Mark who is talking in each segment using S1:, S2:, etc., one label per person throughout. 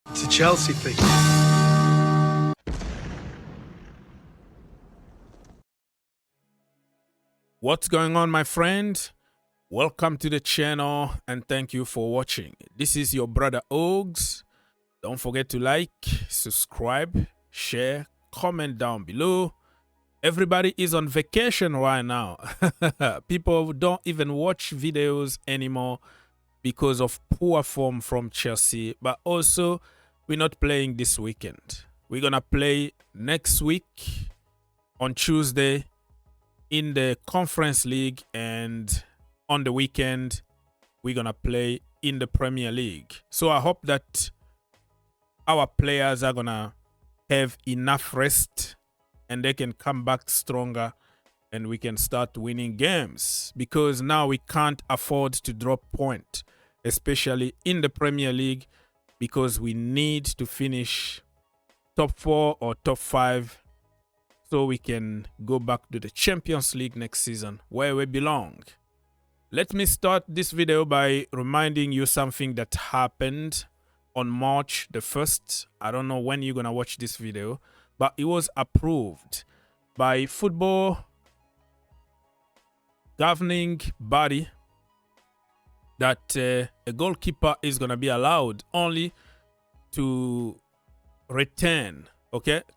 S1: It's a Chelsea thing.
S2: What's going on, my friend? Welcome to the channel and thank you for watching. This is your brother Ogs. Don't forget to like, subscribe, share, comment down below. Everybody is on vacation right now. People don't even watch videos anymore because of poor form from Chelsea. But also, we're not playing this weekend. We're going to play next week on Tuesday in the Conference League, and on the weekend we're gonna play in the Premier League. So I hope that our players are gonna have enough rest and they can come back stronger and we can start winning games, because now we can't afford to drop point, especially in the Premier League, because we need to finish top 4 or top 5 so we can go back to the Champions League next season where we belong. Let me start this video by reminding you something that happened on March the 1st. I don't know when you're going to watch this video, but it was approved by football governing body that a goalkeeper is going to be allowed only to return,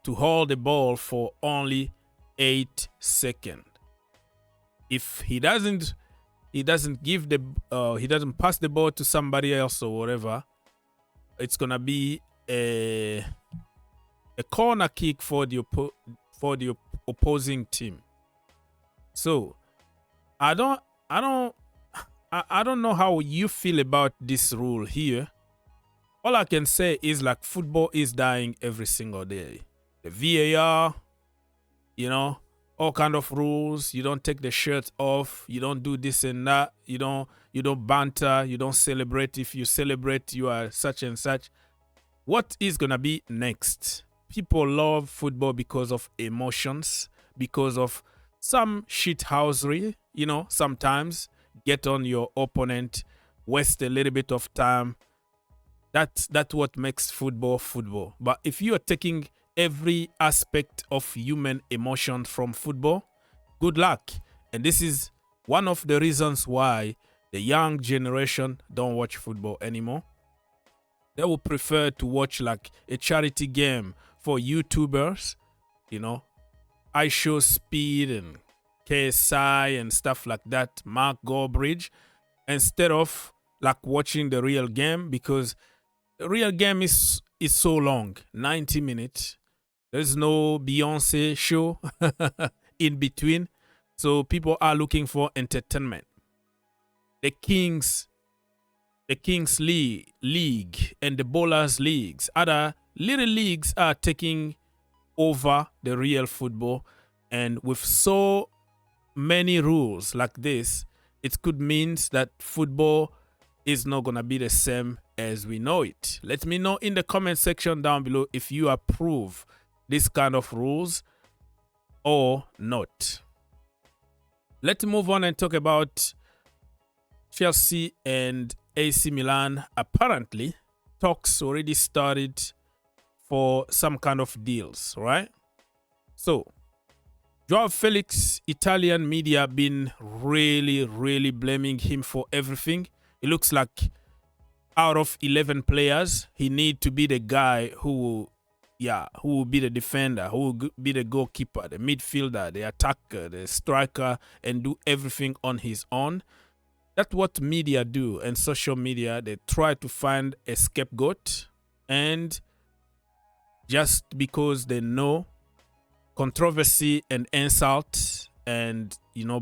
S2: to hold the ball for only 8 seconds. If he doesn't give the he doesn't pass the ball to somebody else or whatever, it's gonna be a corner kick for the opposing team. So I don't know how you feel about this rule here. All I can say is, like, football is dying every single day. The VAR, all kind of rules. You don't take the shirt off. You don't do this and that. You don't banter. You don't celebrate. If you celebrate, you are such and such. What is gonna be next? People love football because of emotions, because of some shithousery. Sometimes get on your opponent, waste a little bit of time. That's what makes football football. But if you are taking every aspect of human emotion from football, good luck. And this is one of the reasons why the young generation don't watch football anymore. They will prefer to watch like a charity game for YouTubers, I Show Speed and KSI and stuff like that, Mark Gorbridge, instead of like watching the real game, because the real game is so long, 90 minutes. There's no Beyonce show in between. So people are looking for entertainment. The Kings League and the Bowlers Leagues, other little leagues are taking over the real football. And with so many rules like this, it could mean that football is not going to be the same as we know it. Let me know in the comment section down below if you approve this kind of rules or not. Let's move on and talk about Chelsea and AC Milan. Apparently, talks already started for some kind of deals, right? So, Joao Felix, Italian media been really blaming him for everything. It looks like out of 11 players, he need to be the guy who will be the defender, who will be the goalkeeper, the midfielder, the attacker, the striker, and do everything on his own. That's what media do, and social media, they try to find a scapegoat, and just because they know controversy and insult and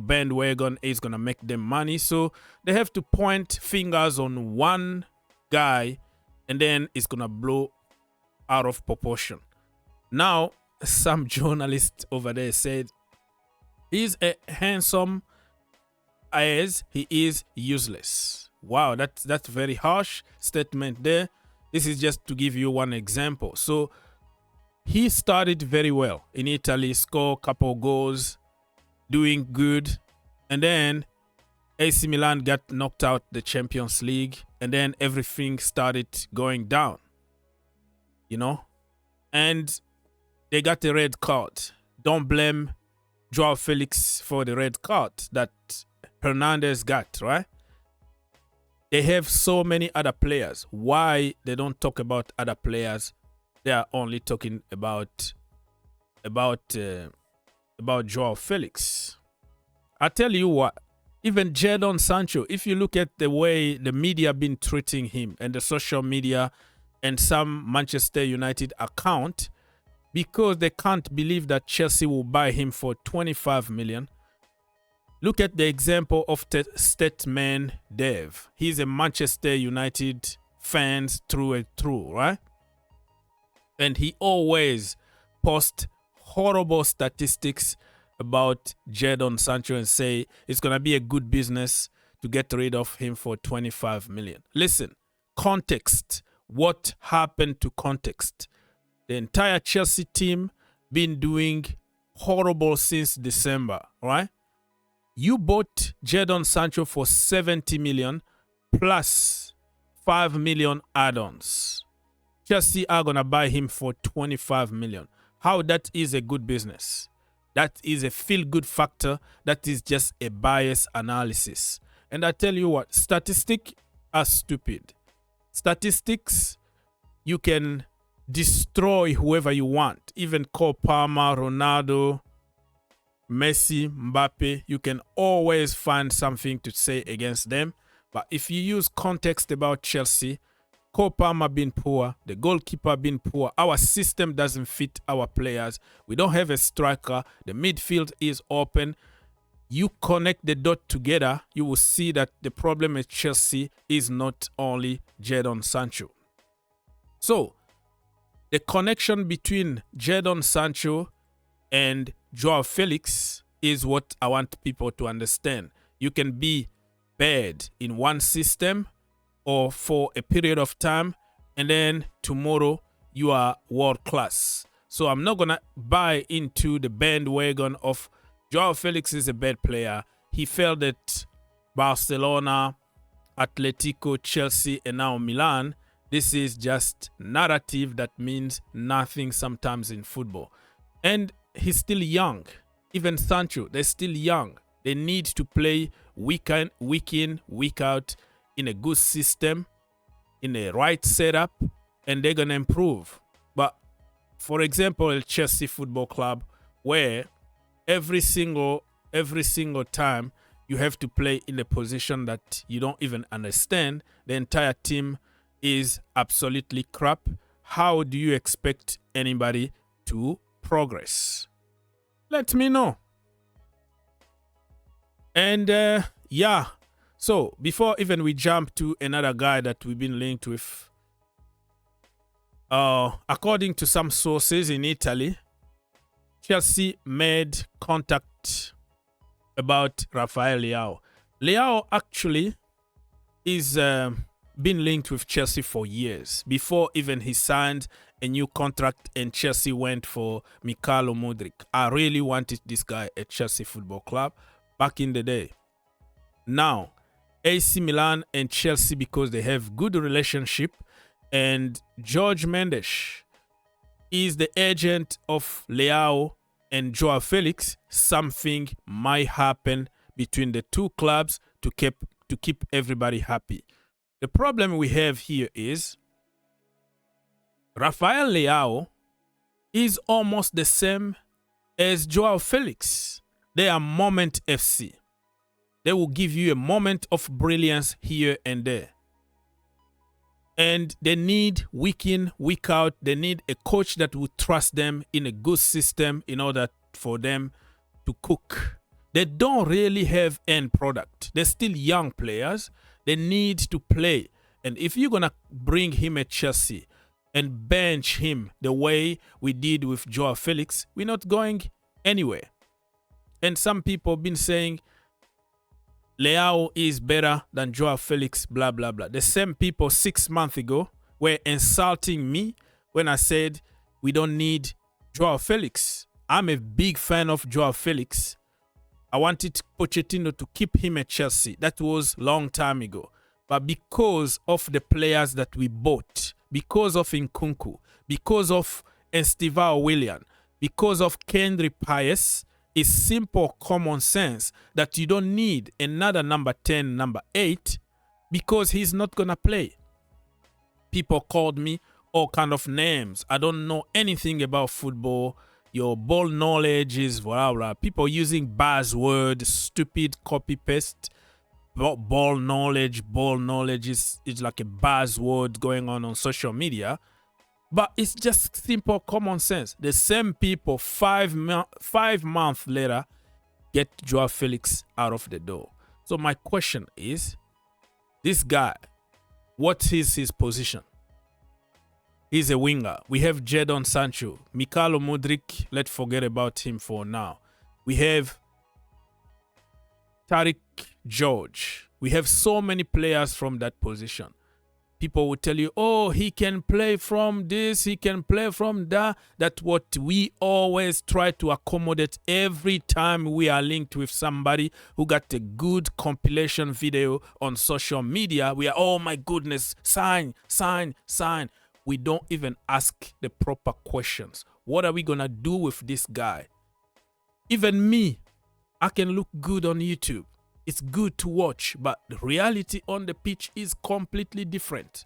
S2: bandwagon is gonna make them money, so they have to point fingers on one guy and then it's gonna blow out of proportion. Now some journalist over there said he's a handsome as he is useless. Wow, that's very harsh statement there. This is just to give you one example. So he started very well in Italy, scored a couple goals, doing good, and then AC Milan got knocked out the Champions League, and then everything started going down. you know, and they got a red card. Don't blame Joao Felix for the red card that Hernandez got, right? They have so many other players. Why they don't talk about other players? They are only talking about Joao Felix. I tell you what, even Jadon Sancho, if you look at the way the media been treating him and the social media and some Manchester United account, because they can't believe that Chelsea will buy him for 25 million. Look at the example of Statman Dev. He's a Manchester United fan through and through, right? And he always posts horrible statistics about Jadon Sancho and say it's going to be a good business to get rid of him for 25 million. Listen, context. What happened to context? The entire Chelsea team been doing horrible since December, right? You bought Jadon Sancho for 70 million plus 5 million add-ons. Chelsea are going to buy him for 25 million. How that is a good business? That is a feel-good factor. That is just a bias analysis. And I tell you what, statistics are stupid. Statistics, you can destroy whoever you want. Even Cole Palmer, Ronaldo, Messi, Mbappe, you can always find something to say against them. But if you use context about Chelsea, Cole Palmer being poor, the goalkeeper being poor, our system doesn't fit our players. We don't have a striker. The midfield is open. You connect the dot together, you will see that the problem at Chelsea is not only Jadon Sancho. So, the connection between Jadon Sancho and Joao Felix is what I want people to understand. You can be bad in one system or for a period of time, and then tomorrow you are world class. So I'm not going to buy into the bandwagon of Joao Felix is a bad player. He failed at Barcelona, Atletico, Chelsea, and now Milan. This is just narrative that means nothing sometimes in football. And he's still young. Even Sancho, they're still young. They need to play week in, week out in a good system, in a right setup, and they're going to improve. But for example, Chelsea Football Club, where every single time you have to play in a position that you don't even understand, the entire team is absolutely crap. How do you expect anybody to progress? Let me know. And yeah, so before even we jump to another guy that we've been linked with, according to some sources in Italy, Chelsea made contact about Rafael Leao. Leao actually is been linked with Chelsea for years. Before even he signed a new contract and Chelsea went for Mikhailo Mudryk. I really wanted this guy at Chelsea Football Club back in the day. Now, AC Milan and Chelsea, because they have good relationship, and George Mendes is the agent of Leao and Joao Felix, something might happen between the two clubs to keep everybody happy. The problem we have here is Rafael Leao is almost the same as Joao Felix. They are Moment FC. They will give you a moment of brilliance here and there. And they need week in, week out. They need a coach that will trust them in a good system in order for them to cook. They don't really have end product. They're still young players. They need to play. And if you're going to bring him at Chelsea and bench him the way we did with Joao Felix, we're not going anywhere. And some people have been saying Leao is better than Joao Felix, blah, blah, blah. The same people 6 months ago were insulting me when I said we don't need Joao Felix. I'm a big fan of Joao Felix. I wanted Pochettino to keep him at Chelsea. That was a long time ago. But because of the players that we bought, because of Nkunku, because of Estivao Willian, because of Kendry Pius, is simple common sense that you don't need another number 10, number 8, because he's not going to play. People called me all kind of names. I don't know anything about football. Your ball knowledge is blah, blah. People using buzzword, stupid copy-paste. Ball knowledge is like a buzzword going on social media. But it's just simple common sense. The same people 5 months later get Joao Felix out of the door. So my question is, this guy, what is his position? He's a winger. We have Jadon Sancho. Mikhailo Mudryk, let's forget about him for now. We have Tariq George. We have so many players from that position. People will tell you, oh, he can play from this, he can play from that. That's what we always try to accommodate every time we are linked with somebody who got a good compilation video on social media. We are, oh my goodness, sign. We don't even ask the proper questions. What are we going to do with this guy? Even me, I can look good on YouTube. It's good to watch, but the reality on the pitch is completely different.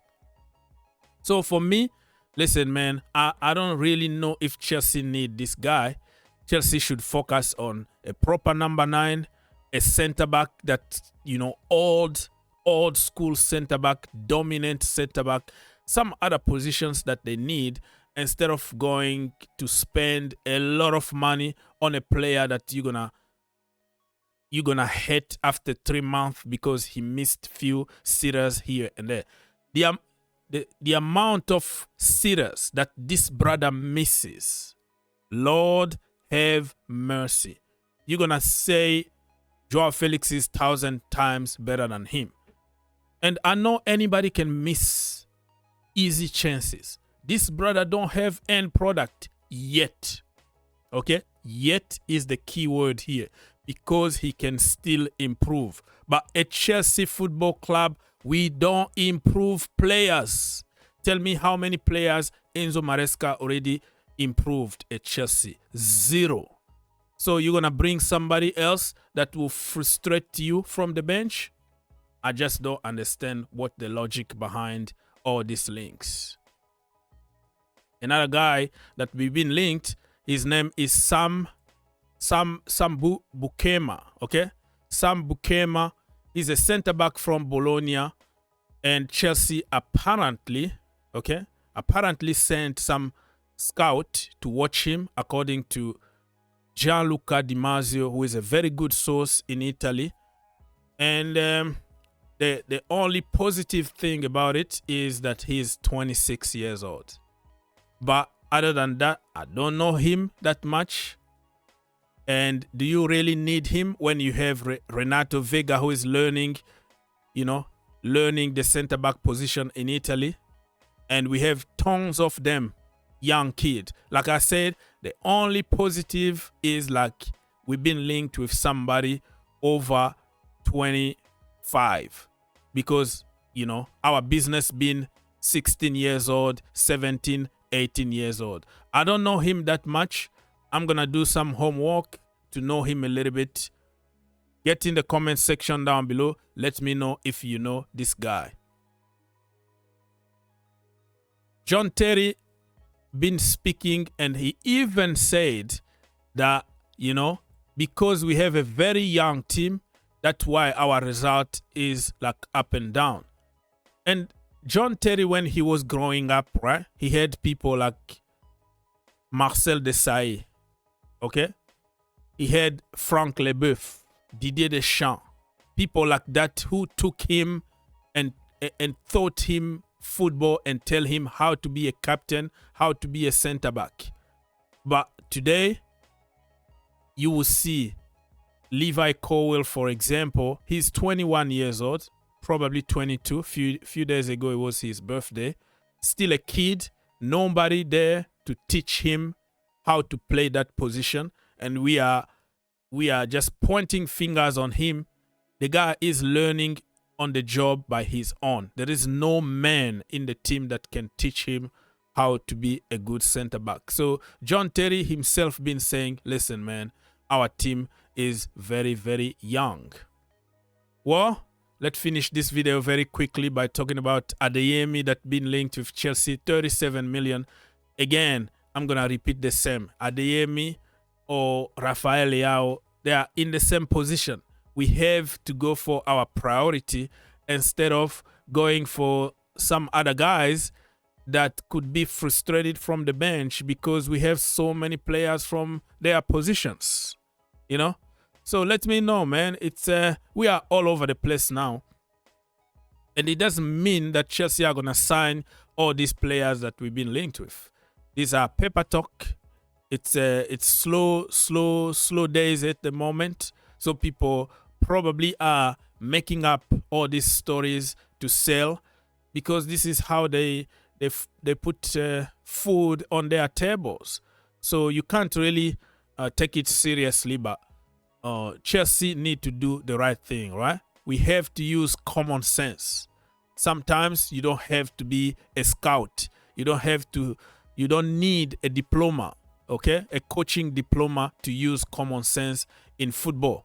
S2: So for me, listen, man, I don't really know if Chelsea need this guy. Chelsea should focus on a proper number 9, a centre-back that, old school centre-back, dominant centre-back, some other positions that they need, instead of going to spend a lot of money on a player that you're gonna hate after 3 months because he missed few sitters here and there. The amount of sitters that this brother misses, Lord have mercy. You're gonna say Joao Felix is 1,000 times better than him. And I know anybody can miss easy chances. This brother don't have end product yet. Okay? Yet is the key word here, because he can still improve. But at Chelsea Football Club, we don't improve players. Tell me how many players Enzo Maresca already improved at Chelsea? 0. So you're going to bring somebody else that will frustrate you from the bench? I just don't understand what the logic behind all these links. Another guy that we've been linked, his name is Sam Beukema, okay? Sam Beukema is a centre-back from Bologna, and Chelsea apparently sent some scout to watch him, according to Gianluca Di Marzio, who is a very good source in Italy. And the only positive thing about it is that he's 26 years old. But other than that, I don't know him that much. And do you really need him when you have Renato Vega, who is learning the centre-back position in Italy? And we have tons of them, young kid. Like I said, the only positive is like we've been linked with somebody over 25. Because, our business been 16 years old, 17, 18 years old. I don't know him that much. I'm going to do some homework to know him a little bit. Get in the comment section down below. Let me know if you know this guy. John Terry been speaking, and he even said that, because we have a very young team, that's why our result is like up and down. And John Terry, when he was growing up, right, he had people like Marcel Desailly, okay? He had Franck Leboeuf, Didier Deschamps, people like that who took him and taught him football and tell him how to be a captain, how to be a centre-back. But today, you will see Levi Colwill, for example. He's 21 years old, probably 22. Few days ago, it was his birthday. Still a kid, nobody there to teach him how to play that position. And we are just pointing fingers on him. The guy is learning on the job by his own. There is no man in the team that can teach him how to be a good center back. So John Terry himself been saying, listen, man, our team is very, very young. Well, let's finish this video very quickly by talking about Adeyemi that been linked with Chelsea, 37 million. Again, I'm going to repeat the same. Adeyemi or Rafael Leao, they are in the same position. We have to go for our priority instead of going for some other guys that could be frustrated from the bench because we have so many players from their positions, you know? So let me know, man. It's we are all over the place now. And it doesn't mean that Chelsea are going to sign all these players that we've been linked with. These are paper talk. It's slow days at the moment. So people probably are making up all these stories to sell because this is how they put food on their tables. So you can't really take it seriously, but Chelsea need to do the right thing, right? We have to use common sense. Sometimes you don't have to be a scout. You don't need a diploma, okay? A coaching diploma to use common sense in football.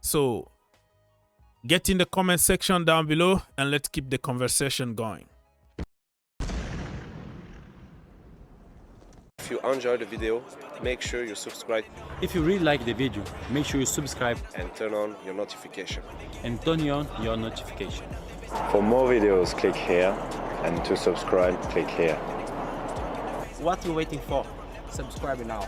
S2: So get in the comment section down below and let's keep the conversation going.
S1: If you enjoyed the video, make sure you subscribe
S3: If you really like the video, make sure you subscribe
S1: and turn on your notification.
S3: and turn on your notification.
S4: For more videos, click here, and to subscribe, click here.
S5: What you waiting for? Subscribe now.